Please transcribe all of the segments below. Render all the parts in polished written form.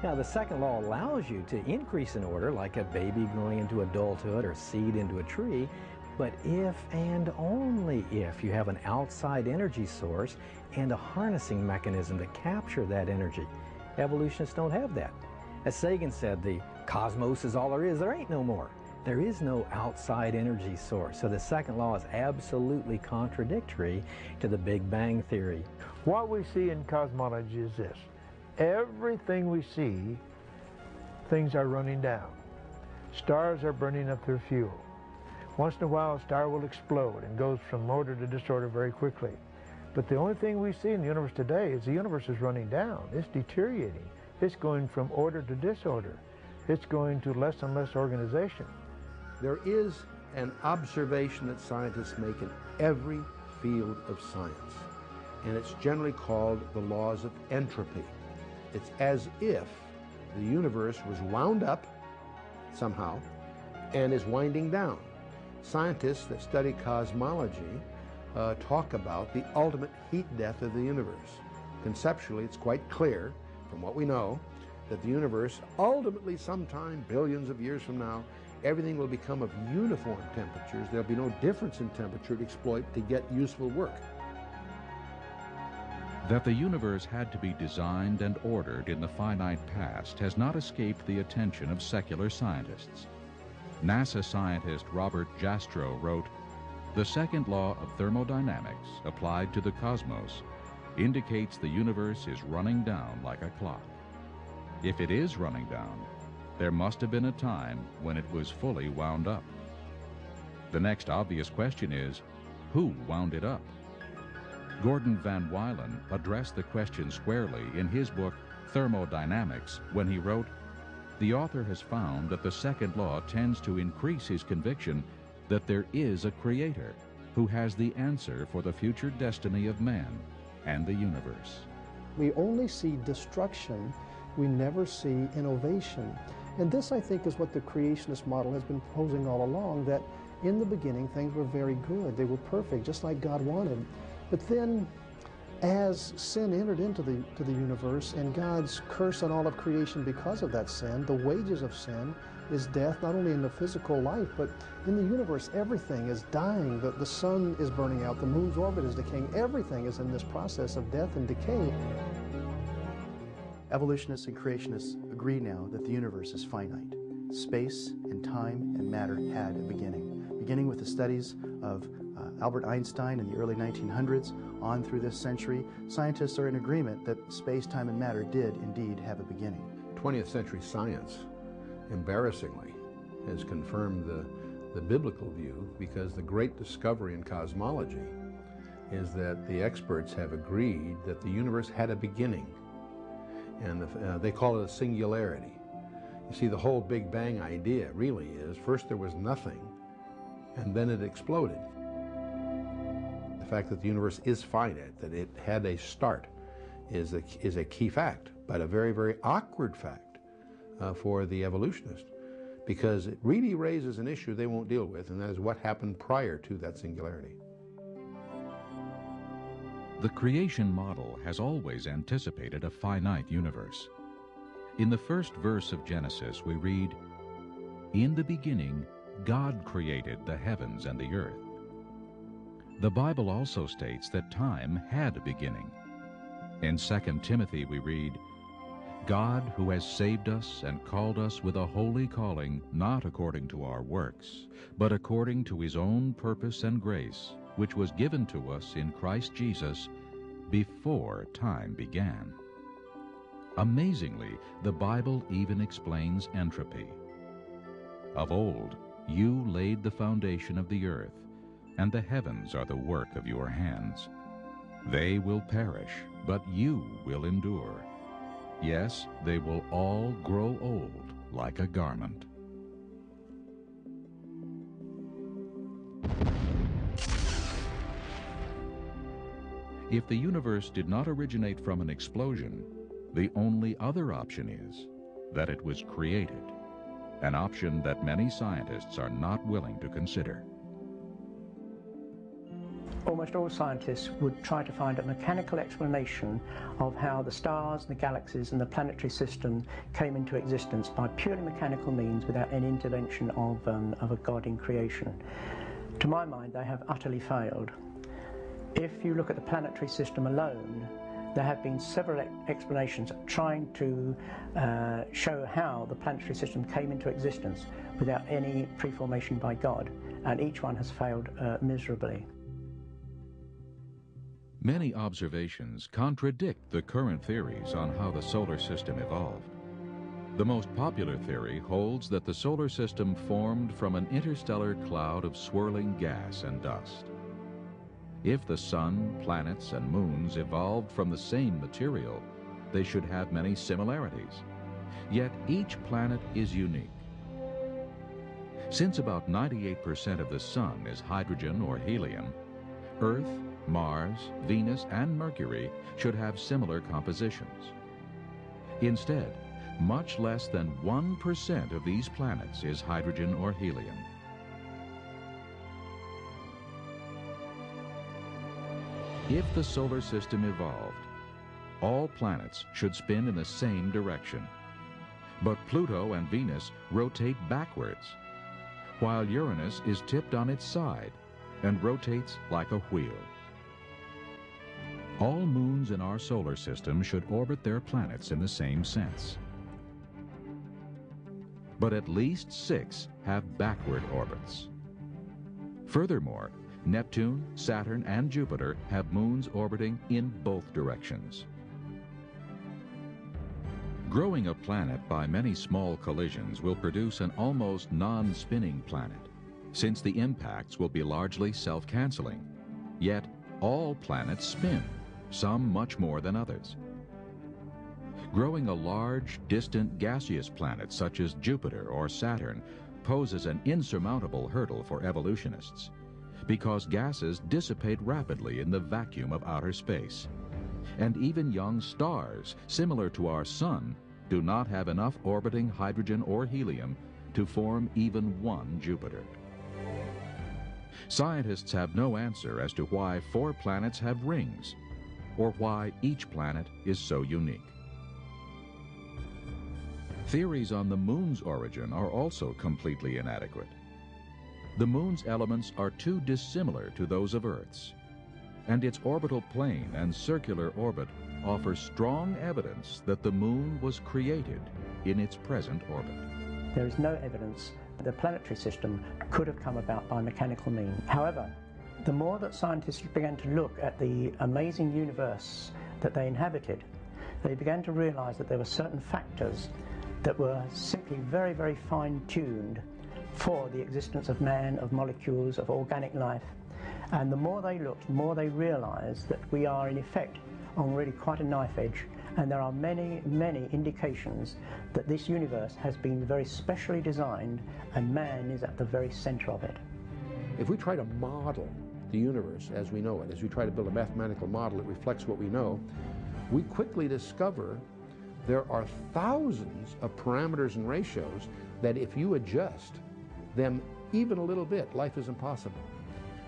Now, the second law allows you to increase in order, like a baby growing into adulthood or seed into a tree, but if and only if you have an outside energy source and a harnessing mechanism to capture that energy. Evolutionists don't have that. As Sagan said, the cosmos is all there is. There ain't no more. There is no outside energy source. So the second law is absolutely contradictory to the Big Bang theory. What we see in cosmology is this. Everything we see, things are running down. Stars are burning up their fuel. Once in a while, a star will explode and goes from order to disorder very quickly. But the only thing we see in the universe today is the universe is running down. It's deteriorating. It's going from order to disorder. It's going to less and less organization. There is an observation that scientists make in every field of science, and it's generally called the laws of entropy. It's as if the universe was wound up somehow and is winding down. Scientists that study cosmology talk about the ultimate heat death of the universe. Conceptually, it's quite clear from what we know that the universe ultimately sometime billions of years from now, everything will become of uniform temperatures. There'll be no difference in temperature to exploit to get useful work. That the universe had to be designed and ordered in the finite past has not escaped the attention of secular scientists. NASA scientist Robert Jastrow wrote, "The second law of thermodynamics, applied to the cosmos, indicates the universe is running down like a clock. If it is running down, there must have been a time when it was fully wound up. The next obvious question is, who wound it up?" Gordon Van Wylen addressed the question squarely in his book Thermodynamics when he wrote, "The author has found that the second law tends to increase his conviction that there is a creator who has the answer for the future destiny of man and the universe." We only see destruction, we never see innovation. And this, I think, is what the creationist model has been proposing all along, that in the beginning things were very good, they were perfect, just like God wanted. But then, as sin entered into the universe and God's curse on all of creation because of that sin, the wages of sin is death, not only in the physical life, but in the universe. Everything is dying. The sun is burning out, the moon's orbit is decaying. Everything is in this process of death and decay. Evolutionists and creationists agree now that the universe is finite. Space and time and matter had a beginning with the studies of Albert Einstein in the early 1900s on through this century. Scientists are in agreement that space, time, and matter did indeed have a beginning. 20th century science, embarrassingly, has confirmed the biblical view, because the great discovery in cosmology is that the experts have agreed that the universe had a beginning, and they call it a singularity. You see, the whole Big Bang idea really is, first there was nothing, and then it exploded. The fact that the universe is finite, that it had a start, is a key fact, but a very, very awkward fact for the evolutionist, because it really raises an issue they won't deal with, and that is what happened prior to that singularity. The creation model has always anticipated a finite universe. In the first verse of Genesis, we read, "In the beginning, God created the heavens and the earth." The Bible also states that time had a beginning. In 2 Timothy we read, "God, who has saved us and called us with a holy calling, not according to our works, but according to his own purpose and grace, which was given to us in Christ Jesus before time began." Amazingly, the Bible even explains entropy. "Of old, you laid the foundation of the earth, and the heavens are the work of your hands. They will perish, but you will endure. Yes, they will all grow old like a garment." If the universe did not originate from an explosion, the only other option is that it was created, an option that many scientists are not willing to consider. almost all scientists would try to find a mechanical explanation of how the stars, the galaxies and the planetary system came into existence by purely mechanical means without any intervention of a God in creation. To my mind, they have utterly failed. If you look at the planetary system alone, there have been several explanations trying to show how the planetary system came into existence without any pre-formation by God, and each one has failed miserably. Many observations contradict the current theories on how the solar system evolved. The most popular theory holds that the solar system formed from an interstellar cloud of swirling gas and dust. If the sun, planets, and moons evolved from the same material, they should have many similarities. Yet each planet is unique. Since about 98% of the sun is hydrogen or helium, Earth, Mars, Venus, and Mercury should have similar compositions. Instead, much less than 1% of these planets is hydrogen or helium. If the solar system evolved, all planets should spin in the same direction. But Pluto and Venus rotate backwards, while Uranus is tipped on its side and rotates like a wheel. All moons in our solar system should orbit their planets in the same sense. But at least 6 have backward orbits. Furthermore, Neptune, Saturn, and Jupiter have moons orbiting in both directions. Growing a planet by many small collisions will produce an almost non-spinning planet, since the impacts will be largely self-canceling. Yet, all planets spin, some much more than others. Growing a large, distant gaseous planet such as Jupiter or Saturn poses an insurmountable hurdle for evolutionists, because gases dissipate rapidly in the vacuum of outer space. And even young stars, similar to our Sun, do not have enough orbiting hydrogen or helium to form even one Jupiter. Scientists have no answer as to why 4 planets have rings, or why each planet is so unique. Theories on the moon's origin are also completely inadequate. The moon's elements are too dissimilar to those of Earth's, and its orbital plane and circular orbit offer strong evidence that the moon was created in its present orbit. There is no evidence that the planetary system could have come about by mechanical means. However, the more that scientists began to look at the amazing universe that they inhabited, they began to realize that there were certain factors that were simply very, very fine-tuned for the existence of man, of molecules, of organic life. And the more they looked, the more they realized that we are in effect on really quite a knife edge, and there are many, many indications that this universe has been very specially designed and man is at the very center of it. If we try to model the universe as we know it, as we try to build a mathematical model that reflects what we know, we quickly discover there are thousands of parameters and ratios that if you adjust them even a little bit, life is impossible.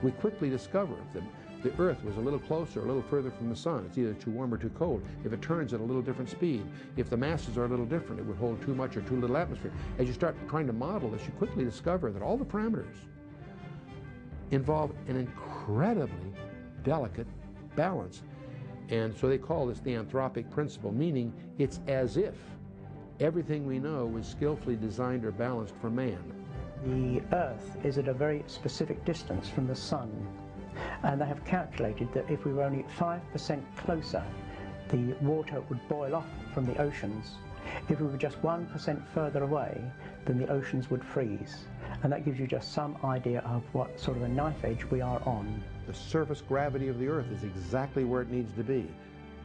We quickly discover that the Earth was a little closer, a little further from the Sun. It's either too warm or too cold. If it turns at a little different speed, if the masses are a little different, it would hold too much or too little atmosphere. As you start trying to model this, you quickly discover that all the parameters involve an incredibly delicate balance. And so they call this the anthropic principle, meaning it's as if everything we know was skillfully designed or balanced for man. The Earth is at a very specific distance from the Sun, and they have calculated that if we were only 5% closer, the water would boil off from the oceans. If we were just 1% further away, then the oceans would freeze. And that gives you just some idea of what sort of a knife edge we are on. The surface gravity of the Earth is exactly where it needs to be.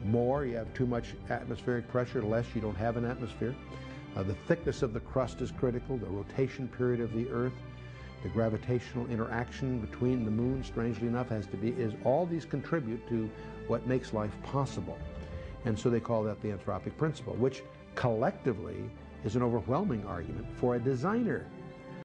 More, you have too much atmospheric pressure, less, you don't have an atmosphere. The thickness of the crust is critical, the rotation period of the Earth, the gravitational interaction between the moon, strangely enough, all these contribute to what makes life possible. And so they call that the anthropic principle, which collectively is an overwhelming argument for a designer